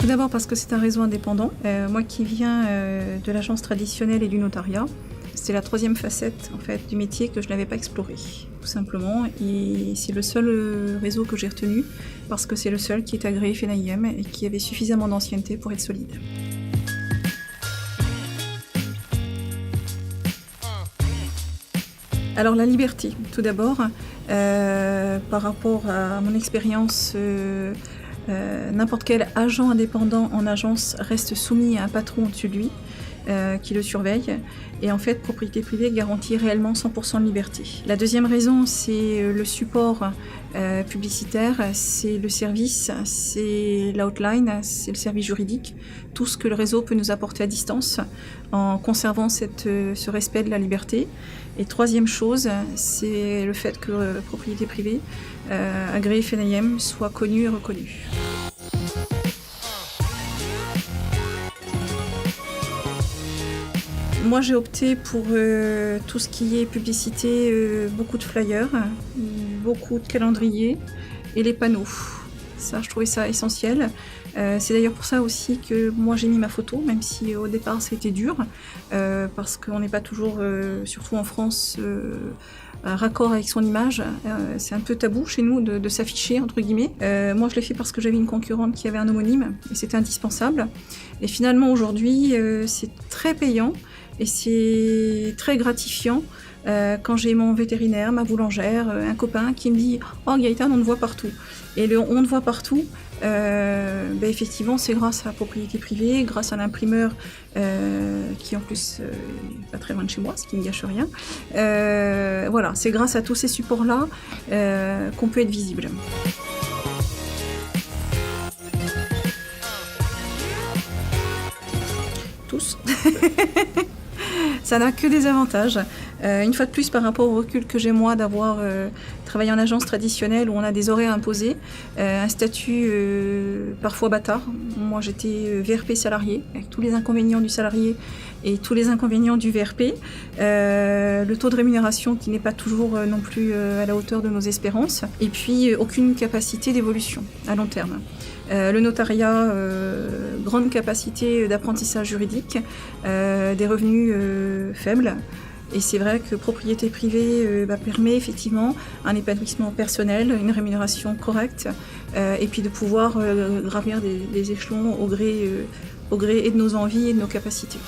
Tout d'abord parce que c'est un réseau indépendant. Moi qui viens de l'agence traditionnelle et du notariat, c'est la troisième facette en fait, du métier que je n'avais pas exploré, tout simplement. Et c'est le seul réseau que j'ai retenu parce que c'est le seul qui est agréé FNAIM et qui avait suffisamment d'ancienneté pour être solide. Alors la liberté, tout d'abord, par rapport à mon expérience, n'importe quel agent indépendant en agence reste soumis à un patron au-dessus de lui, qui le surveille. Et en fait, propriété privée garantit réellement 100% de liberté. La deuxième raison, c'est le support publicitaire, c'est le service, c'est l'outline, c'est le service juridique, tout ce que le réseau peut nous apporter à distance en conservant ce respect de la liberté. Et troisième chose, c'est le fait que propriété privée, agréée FNAIM, soit connue et reconnue. Moi j'ai opté pour tout ce qui est publicité, beaucoup de flyers, beaucoup de calendriers et les panneaux. Ça, je trouvais ça essentiel. C'est d'ailleurs pour ça aussi que moi j'ai mis ma photo, même si au départ c'était dur, parce qu'on n'est pas toujours, surtout en France, raccord avec son image. C'est un peu tabou chez nous de s'afficher, entre guillemets. Moi je l'ai fait parce que j'avais une concurrente qui avait un homonyme, et c'était indispensable. Et finalement aujourd'hui, c'est très payant. Et c'est très gratifiant quand j'ai mon vétérinaire, ma boulangère, un copain qui me dit « Oh Gaëtane, on te voit partout ». Et le « on te voit partout », effectivement, c'est grâce à la propriété privée, grâce à l'imprimeur qui en plus n'est pas très loin de chez moi, ce qui ne gâche rien. Voilà, c'est grâce à tous ces supports-là qu'on peut être visible. Tous. Ça n'a que des avantages. Une fois de plus, par rapport au recul que j'ai moi d'avoir travaillé en agence traditionnelle où on a des horaires imposés, un statut parfois bâtard. Moi j'étais VRP salarié, avec tous les inconvénients du salarié et tous les inconvénients du VRP. Le taux de rémunération qui n'est pas toujours non plus à la hauteur de nos espérances. Et puis aucune capacité d'évolution à long terme. Le notariat, grande capacité d'apprentissage juridique, des revenus faibles. Et c'est vrai que propriété privée permet effectivement un épanouissement personnel, une rémunération correcte, et puis de pouvoir gravir des échelons au gré et de nos envies et de nos capacités.